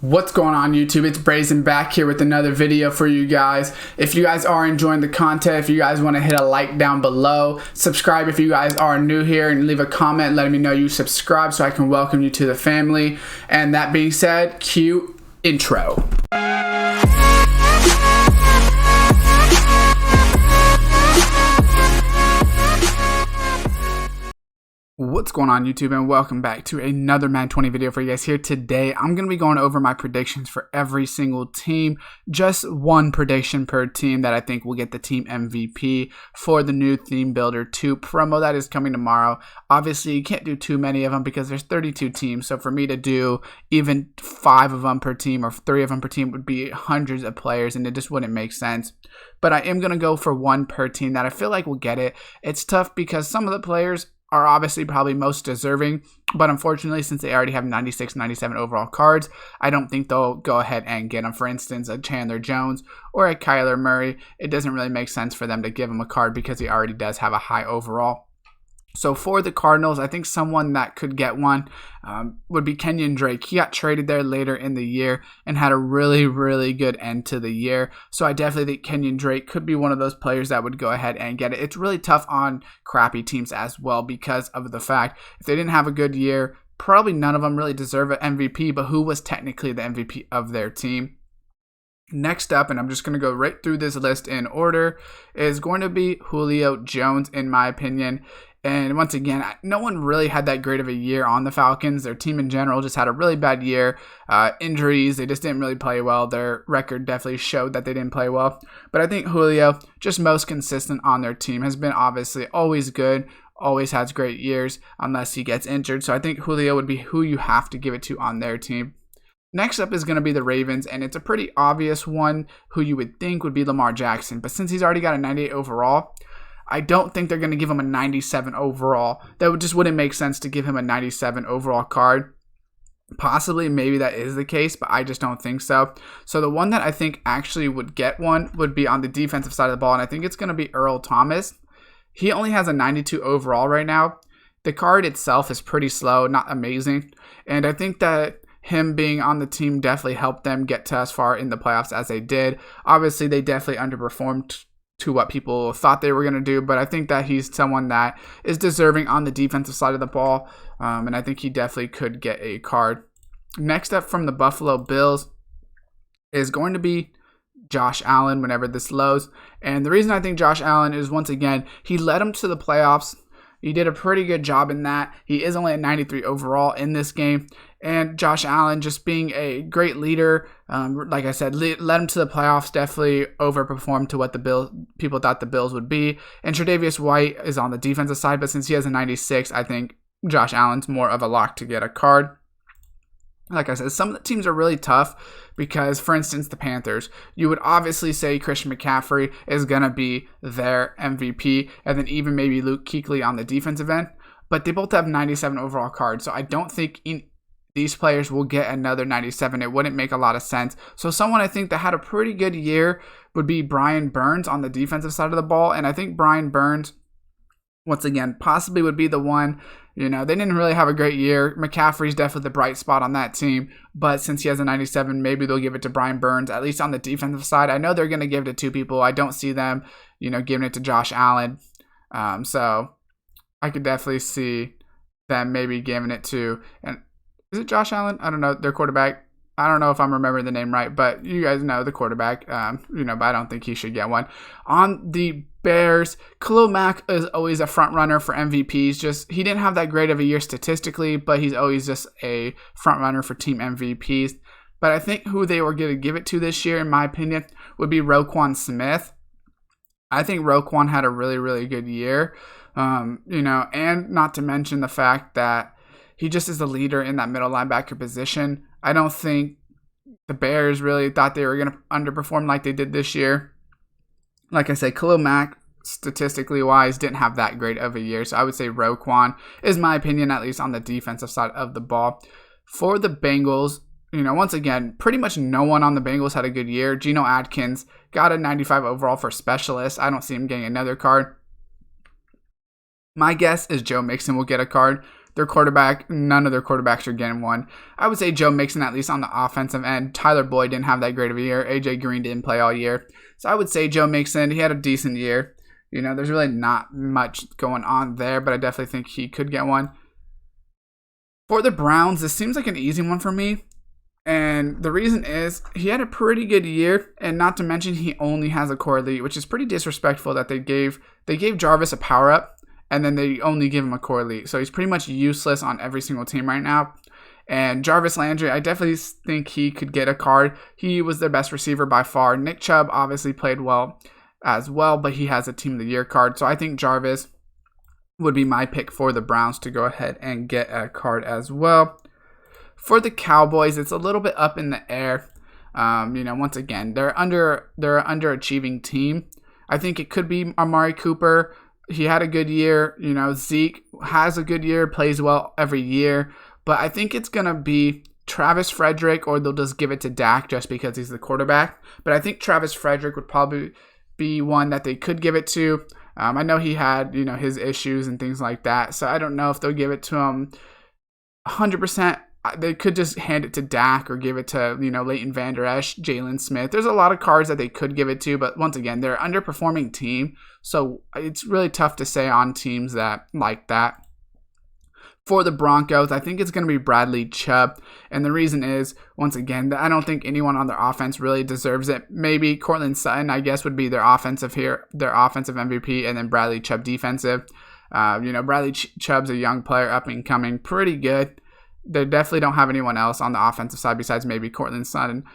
What's going on YouTube? It's Brayzon back here with another video for you guys. If you guys are enjoying the content, if you guys want to hit a like down below, subscribe if you guys are new here, and leave a comment letting me know you subscribe so I can welcome you to the family. And that being said, cue intro. What's going on YouTube, and welcome back to another Madden 20 video for you guys. Here today I'm going to be going over my predictions for every single team, just one prediction per team that I think will get the team MVP for the new Theme Builder 2 promo that is coming tomorrow. Obviously you can't do too many of them because there's 32 teams, so for me to do even 5 of them per team or 3 of them per team would be hundreds of players, and it just wouldn't make sense. But I am going to go for one per team that I feel like will get it. It's tough because some of the players are obviously probably most deserving, but unfortunately, since they already have 96, 97 overall cards, I don't think they'll go ahead and get them. For instance, a Chandler Jones or a Kyler Murray, it doesn't really make sense for them to give him a card because he already does have a high overall. So for the Cardinals, I think someone that could get one would be Kenyon Drake. He got traded there later in the year and had a really good end to the year. So I definitely think Kenyon Drake could be one of those players that would go ahead and get it. It's really tough on crappy teams as well because of the fact if they didn't have a good year, probably none of them really deserve an MVP, but who was technically the MVP of their team? Next up, and I'm just going to go right through this list in order, is going to be Julio Jones, in my opinion. And once again, no one really had that great of a year on the Falcons. Their team in general just had a really bad year. Injuries, they just didn't really play well. Their record definitely showed that they didn't play well. But I think Julio, just most consistent on their team, has been obviously always good, always has great years unless he gets injured. So I think Julio would be who you have to give it to on their team. Next up is going to be the Ravens, and it's a pretty obvious one who you would think would be Lamar Jackson. But since he's already got a 98 overall, I don't think they're going to give him a 97 overall. That just wouldn't make sense to give him a 97 overall card. Possibly, maybe that is the case, but I just don't think so. So the one that I think actually would get one would be on the defensive side of the ball, and I think it's going to be Earl Thomas. He only has a 92 overall right now. The card itself is pretty slow, not amazing, and I think that him being on the team definitely helped them get to as far in the playoffs as they did. Obviously, they definitely underperformed to what people thought they were going to do, but I think that he's someone that is deserving on the defensive side of the ball, and I think he definitely could get a card. Next up from the Buffalo Bills is going to be Josh Allen whenever this loads, and the reason I think Josh Allen is, once again, he led them to the playoffs. He did a pretty good job in that. He is only at 93 overall in this game. And Josh Allen, just being a great leader, like I said, led him to the playoffs, definitely overperformed to what the people thought the Bills would be. And Tre'Davious White is on the defensive side, but since he has a 96, I think Josh Allen's more of a lock to get a card. Like I said, some of the teams are really tough because, for instance, the Panthers, you would obviously say Christian McCaffrey is going to be their MVP, and then even maybe Luke Kuechly on the defensive end, but they both have 97 overall cards, so I don't think these players will get another 97. It wouldn't make a lot of sense. So someone I think that had a pretty good year would be Brian Burns on the defensive side of the ball, and I think Brian Burns, once again, possibly would be the one. You know, they didn't really have a great year. McCaffrey's definitely the bright spot on that team, but since he has a 97, maybe they'll give it to Brian Burns, at least on the defensive side. I know they're going to give it to 2 people. I don't see them, giving it to Josh Allen. So I could definitely see them maybe giving it to, and is it Josh Allen? I don't know, their quarterback. I don't know if I'm remembering the name right, but you guys know the quarterback, but I don't think he should get one. On the Bears, Khalil Mack is always a front runner for MVPs. He didn't have that great of a year statistically, but he's always just a front runner for team MVPs. But I think who they were going to give it to this year, in my opinion, would be Roquan Smith. I think Roquan had a really good year, and not to mention the fact that he just is the leader in that middle linebacker position. I don't think the Bears really thought they were going to underperform like they did this year. Like I said, Khalil Mack, statistically wise, didn't have that great of a year. So I would say Roquan is my opinion, at least on the defensive side of the ball. For the Bengals, once again, pretty much no one on the Bengals had a good year. Geno Atkins got a 95 overall for specialist. I don't see him getting another card. My guess is Joe Mixon will get a card. their quarterback, none of their quarterbacks are getting one. I would say Joe Mixon, at least on the offensive end. Tyler Boyd didn't have that great of a year. AJ Green didn't play all year. So I would say Joe Mixon, he had a decent year. There's really not much going on there, but I definitely think he could get one. For the Browns, this seems like an easy one for me. And the reason is he had a pretty good year, and not to mention he only has a core elite, which is pretty disrespectful that they gave Jarvis a power up, and then they only give him a core elite. So he's pretty much useless on every single team right now. And Jarvis Landry, I definitely think he could get a card. He was their best receiver by far. Nick Chubb obviously played well as well, but he has a Team of the Year card. So I think Jarvis would be my pick for the Browns to go ahead and get a card as well. For the Cowboys, it's a little bit up in the air. Once again, they're an underachieving team. I think it could be Amari Cooper. He had a good year. Zeke has a good year, plays well every year. But I think it's going to be Travis Frederick, or they'll just give it to Dak just because he's the quarterback. But I think Travis Frederick would probably be one that they could give it to. I know he had, his issues and things like that. So I don't know if they'll give it to him 100%. They could just hand it to Dak or give it to, Leighton Vander Esch, Jalen Smith. There's a lot of cards that they could give it to, but once again, they're an underperforming team. So it's really tough to say on teams that like that. For the Broncos, I think it's going to be Bradley Chubb. And the reason is, once again, that I don't think anyone on their offense really deserves it. Maybe Cortland Sutton, I guess, would be their offensive MVP, and then Bradley Chubb defensive. Bradley Chubb's a young player, up and coming, pretty good. They definitely don't have anyone else on the offensive side besides maybe Cortland Sutton.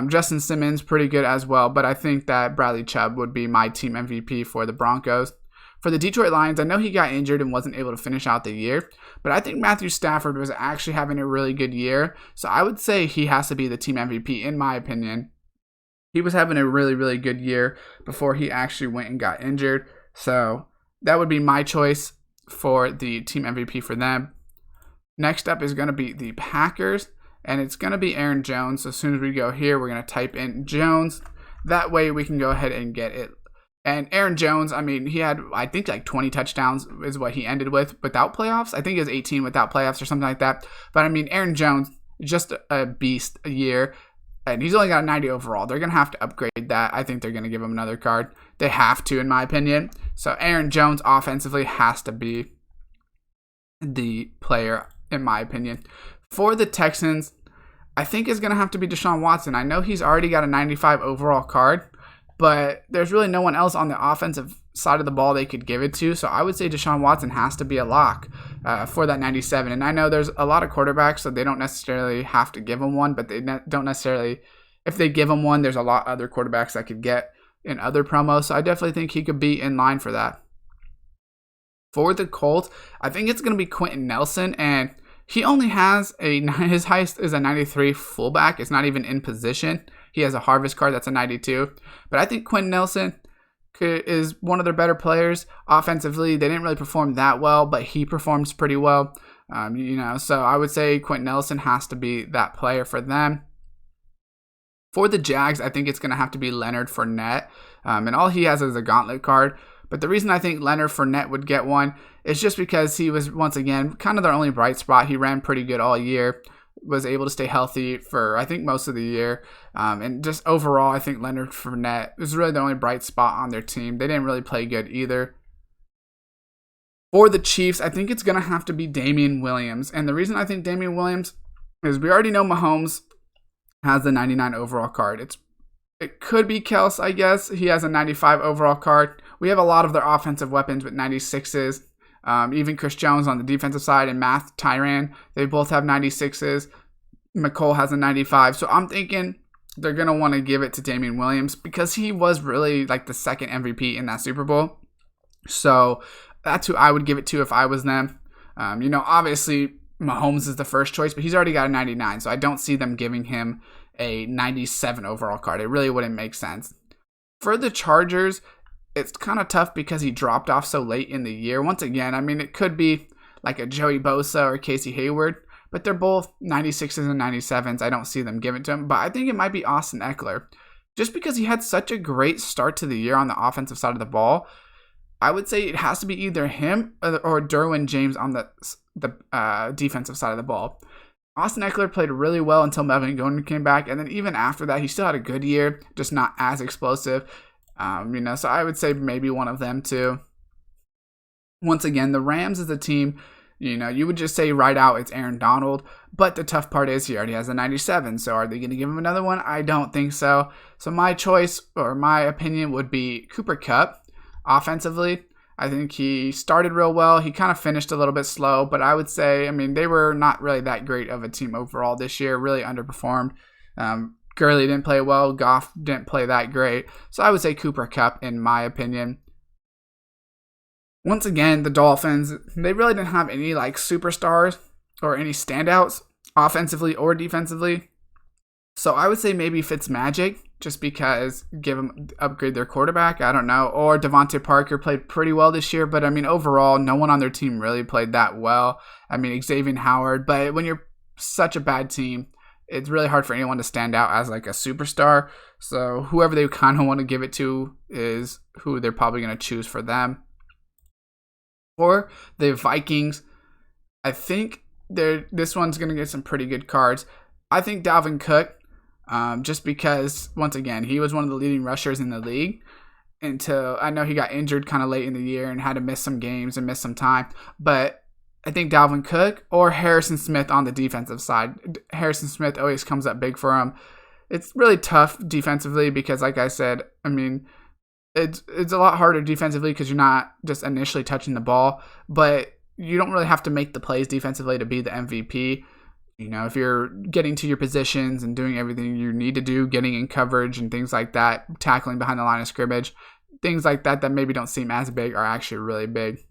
Justin Simmons, pretty good as well, but I think that Bradley Chubb would be my team MVP for the Broncos. For the Detroit Lions, I know he got injured and wasn't able to finish out the year, but I think Matthew Stafford was actually having a really good year, so I would say he has to be the team MVP in my opinion. He was having a really, really good year before he actually went and got injured, so that would be my choice for the team MVP for them. Next up is going to be the Packers, and it's going to be Aaron Jones. So as soon as we go here, we're going to type in Jones. That way we can go ahead and get it. And Aaron Jones, he had, I think, like 20 touchdowns is what he ended with without playoffs. I think it was 18 without playoffs or something like that. But, Aaron Jones, just a beast a year. And he's only got a 90 overall. They're going to have to upgrade that. I think they're going to give him another card. They have to, in my opinion. So Aaron Jones offensively has to be the player, in my opinion. For the Texans, I think it's going to have to be Deshaun Watson. I know he's already got a 95 overall card, but there's really no one else on the offensive side of the ball they could give it to. So I would say Deshaun Watson has to be a lock for that 97. And I know there's a lot of quarterbacks, so they don't necessarily have to give him one, but they don't necessarily, if they give him one, there's a lot of other quarterbacks that could get in other promos. So I definitely think he could be in line for that. For the Colts, I think it's going to be Quentin Nelson, and he only has his highest is a 93 fullback. It's not even in position. He has a Harvest card that's a 92. But I think Quentin Nelson is one of their better players offensively. They didn't really perform that well, but he performs pretty well. So I would say Quentin Nelson has to be that player for them. For the Jags, I think it's going to have to be Leonard Fournette. And all he has is a gauntlet card. But the reason I think Leonard Fournette would get one is just because he was, once again, kind of their only bright spot. He ran pretty good all year, was able to stay healthy for, I think, most of the year. And just overall, I think Leonard Fournette was really the only bright spot on their team. They didn't really play good either. For the Chiefs, I think it's going to have to be Damian Williams. And the reason I think Damian Williams is we already know Mahomes has the 99 overall card. It could be Kels, I guess. He has a 95 overall card. We have a lot of their offensive weapons with 96s. Even Chris Jones on the defensive side and Matt Tyran, they both have 96s. McCole has a 95. So I'm thinking they're going to want to give it to Damian Williams because he was really like the second MVP in that Super Bowl. So that's who I would give it to if I was them. Obviously Mahomes is the first choice, but he's already got a 99. So I don't see them giving him a 97 overall card. It really wouldn't make sense. For the Chargers, it's kind of tough because he dropped off so late in the year. Once again, it could be like a Joey Bosa or Casey Hayward, but they're both 96s and 97s. I don't see them giving it to him, but I think it might be Austin Eckler. Just because he had such a great start to the year on the offensive side of the ball, I would say it has to be either him or Derwin James on the defensive side of the ball. Austin Eckler played really well until Melvin Gordon came back, and then even after that, he still had a good year, just not as explosive. So I would say maybe one of them too. Once again, the Rams is a team, you would just say right out it's Aaron Donald, but the tough part is he already has a 97, so are they going to give him another one? I don't think so. So my choice, or my opinion, would be Cooper Kupp. Offensively, I think he started real well. He kind of finished a little bit slow, but I would say, they were not really that great of a team overall this year, really underperformed. Gurley didn't play well. Goff didn't play that great. So I would say Cooper Kupp, in my opinion. Once again, the Dolphins, they really didn't have any superstars or any standouts offensively or defensively. So I would say maybe Fitzmagic, just because upgrade their quarterback. I don't know. Or Devontae Parker played pretty well this year, but overall, no one on their team really played that well. Xavier Howard, but when you're such a bad team, it's really hard for anyone to stand out as a superstar. So whoever they kind of want to give it to is who they're probably going to choose for them. Or the Vikings, I think this one's going to get some pretty good cards. I think Dalvin Cook, just because, once again, he was one of the leading rushers in the league until I know he got injured kind of late in the year and had to miss some games and miss some time. But I think Dalvin Cook or Harrison Smith on the defensive side. Harrison Smith always comes up big for him. It's really tough defensively because, like I said, it's a lot harder defensively because you're not just initially touching the ball, but you don't really have to make the plays defensively to be the MVP. If you're getting to your positions and doing everything you need to do, getting in coverage and things like that, tackling behind the line of scrimmage, things like that maybe don't seem as big are actually really big.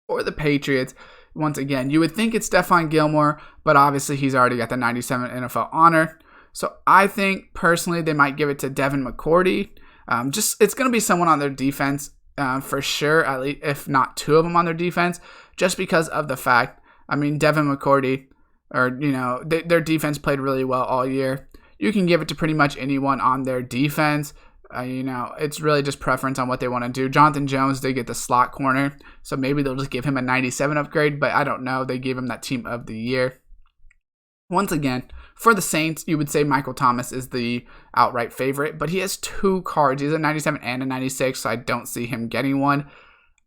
For the Patriots, once again, you would think it's Stephon Gilmore, but obviously he's already got the 97 NFL honor. So I think personally they might give it to Devin McCourty. It's going to be someone on their defense for sure, at least if not two of them on their defense, just because of the fact, Devin McCourty, their defense played really well all year. You can give it to pretty much anyone on their defense. It's really just preference on what they want to do. Jonathan Jones, they get the slot corner, so maybe they'll just give him a 97 upgrade, but I don't know. They gave him that team of the year. Once again, for the Saints, you would say Michael Thomas is the outright favorite, but he has two cards. He's a 97 and a 96, so I don't see him getting one.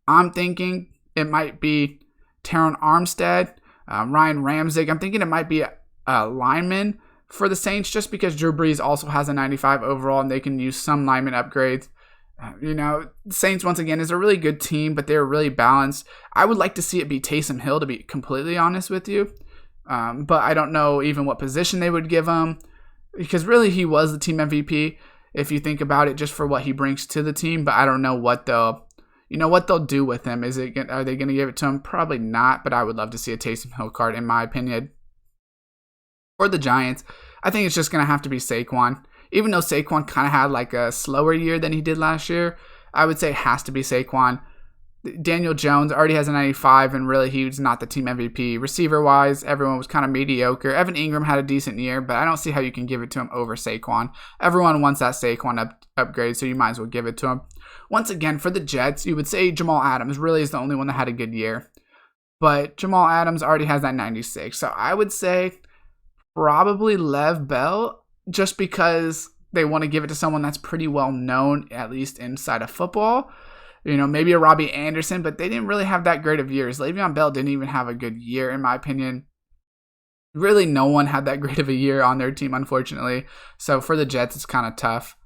I'm thinking it might be Teron Armstead, Ryan Ramczyk. I'm thinking it might be a lineman for the Saints just because Drew Brees also has a 95 overall and they can use some lineman upgrades. Saints, once again, is a really good team, but they're really balanced. I would like to see it be Taysom Hill, to be completely honest with you. But I don't know even what position they would give him because really he was the team MVP if you think about it just for what he brings to the team. But I don't know what they'll do with him. Are they going to give it to him? Probably not, but I would love to see a Taysom Hill card in my opinion. For the Giants, I think it's just going to have to be Saquon. Even though Saquon kind of had a slower year than he did last year, I would say it has to be Saquon. Daniel Jones already has a 95, and really he was not the team MVP. Receiver-wise, everyone was kind of mediocre. Evan Ingram had a decent year, but I don't see how you can give it to him over Saquon. Everyone wants that Saquon upgrade, so you might as well give it to him. Once again, for the Jets, you would say Jamal Adams really is the only one that had a good year. But Jamal Adams already has that 96, so I would say probably Lev Bell, just because they want to give it to someone that's pretty well known, at least inside of football. Maybe a Robbie Anderson, but they didn't really have that great of years. Le'Veon Bell didn't even have a good year, in my opinion. Really, no one had that great of a year on their team, unfortunately. So for the Jets, it's kind of tough.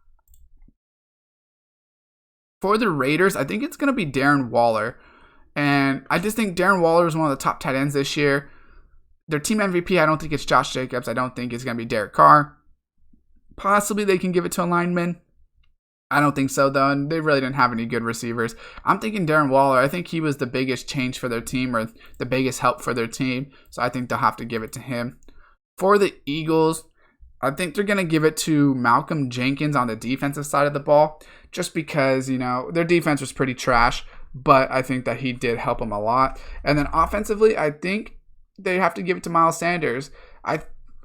For the Raiders, I think it's going to be Darren Waller. And I just think Darren Waller is one of the top tight ends this year. Their team MVP, I don't think it's Josh Jacobs. I don't think it's going to be Derek Carr. Possibly they can give it to a lineman. I don't think so, though, and they really didn't have any good receivers. I'm thinking Darren Waller. I think he was the biggest change for their team or the biggest help for their team, so I think they'll have to give it to him. For the Eagles, I think they're going to give it to Malcolm Jenkins on the defensive side of the ball just because, their defense was pretty trash, but I think that he did help them a lot. And then offensively, I think they have to give it to Miles Sanders.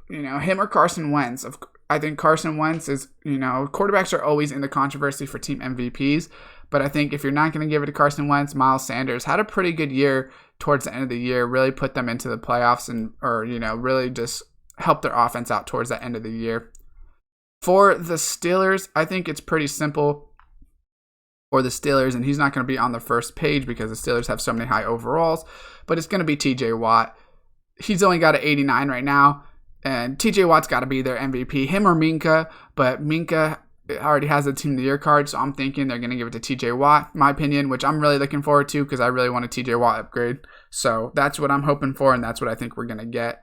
Him or Carson Wentz. I think Carson Wentz is, quarterbacks are always in the controversy for team MVPs, But I think if you're not going to give it to Carson Wentz, Miles Sanders had a pretty good year towards the end of the year, really put them into the playoffs really just help their offense out towards the end of the year. For the Steelers, I think it's pretty simple for the Steelers, and he's not going to be on the first page because the Steelers have so many high overalls, but it's going to be TJ Watt. He's only got an 89 right now, and TJ Watt's got to be their MVP, him or Minka, but Minka already has a Team of the Year card, so I'm thinking they're going to give it to TJ Watt, in my opinion, which I'm really looking forward to because I really want a TJ Watt upgrade. So that's what I'm hoping for, and that's what I think we're going to get.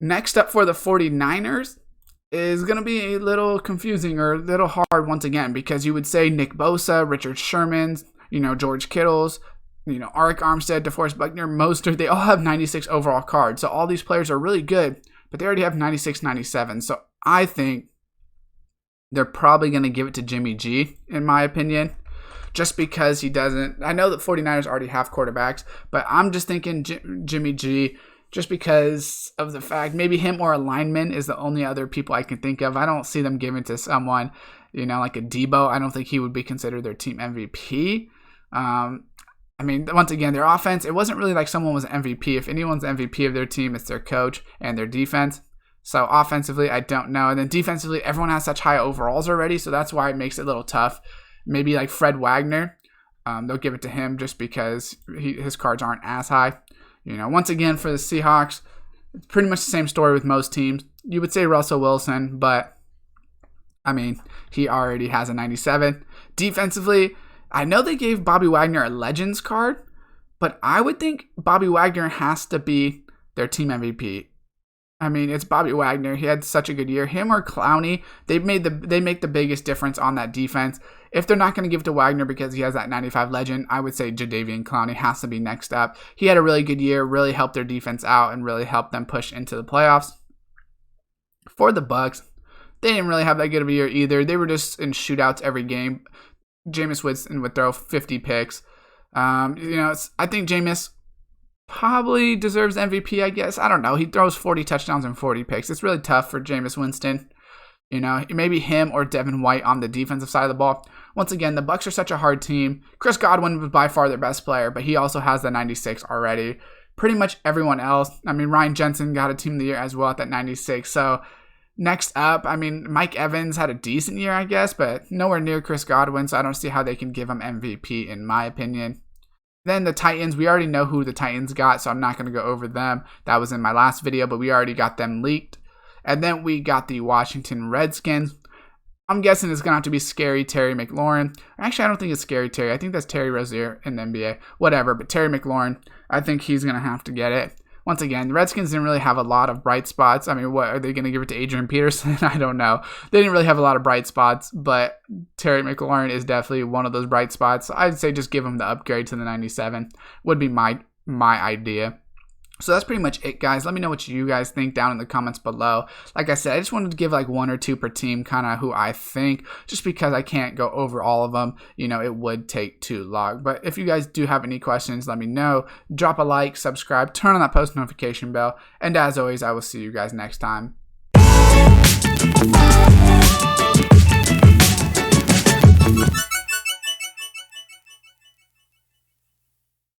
Next up for the 49ers is going to be a little confusing or a little hard once again because you would say Nick Bosa, Richard Sherman's, George Kittle's, Arik Armstead, DeForest Buckner, Mostert, they all have 96 overall cards. So all these players are really good, but they already have 96, 97. So I think they're probably going to give it to Jimmy G, in my opinion, just because he doesn't. I know that 49ers already have quarterbacks, but I'm just thinking Jimmy G, just because of the fact maybe him or a lineman is the only other people I can think of. I don't see them giving to someone, like a Debo. I don't think he would be considered their team MVP. Once again, their offense, it wasn't really like someone was an MVP. If anyone's MVP of their team, it's their coach and their defense. So offensively, I don't know. And then defensively, everyone has such high overalls already, so that's why it makes it a little tough. Maybe like Fred Wagner, they'll give it to him just because his cards aren't as high. Once again, for the Seahawks, it's pretty much the same story with most teams. You would say Russell Wilson, but, he already has a 97. Defensively, I know they gave Bobby Wagner a Legends card, but I would think Bobby Wagner has to be their team MVP. It's Bobby Wagner. He had such a good year. Him or Clowney, they make the biggest difference on that defense. If they're not going to give it to Wagner because he has that 95 legend, I would say Jadeveon Clowney has to be next up. He had a really good year, really helped their defense out, and really helped them push into the playoffs. For the Bucs, they didn't really have that good of a year either. They were just in shootouts every game. Jameis Winston would throw 50 picks. I think Jameis probably deserves MVP, I guess. I don't know. He throws 40 touchdowns and 40 picks. It's really tough for Jameis Winston. Maybe him or Devin White on the defensive side of the ball. Once again, the Bucs are such a hard team. Chris Godwin was by far their best player, but he also has the 96 already. Pretty much everyone else. Ryan Jensen got a Team of the Year as well at that 96. So next up, Mike Evans had a decent year, I guess, but nowhere near Chris Godwin, so I don't see how they can give him MVP, in my opinion. Then the Titans, we already know who the Titans got, so I'm not going to go over them. That was in my last video, but we already got them leaked. And then we got the Washington Redskins. I'm guessing it's going to have to be Scary Terry McLaurin. Actually, I don't think it's Scary Terry. I think that's Terry Rozier in the NBA. Whatever, but Terry McLaurin, I think he's going to have to get it. Once again, the Redskins didn't really have a lot of bright spots. What, are they going to give it to Adrian Peterson? I don't know. They didn't really have a lot of bright spots, but Terry McLaurin is definitely one of those bright spots. So I'd say just give him the upgrade to the 97 would be my idea. So that's pretty much it, guys. Let me know what you guys think down in the comments below. Like I said, I just wanted to give like one or two per team, kind of who I think, just because I can't go over all of them. It would take too long. But if you guys do have any questions, let me know. Drop a like, subscribe, turn on that post notification bell. And as always, I will see you guys next time.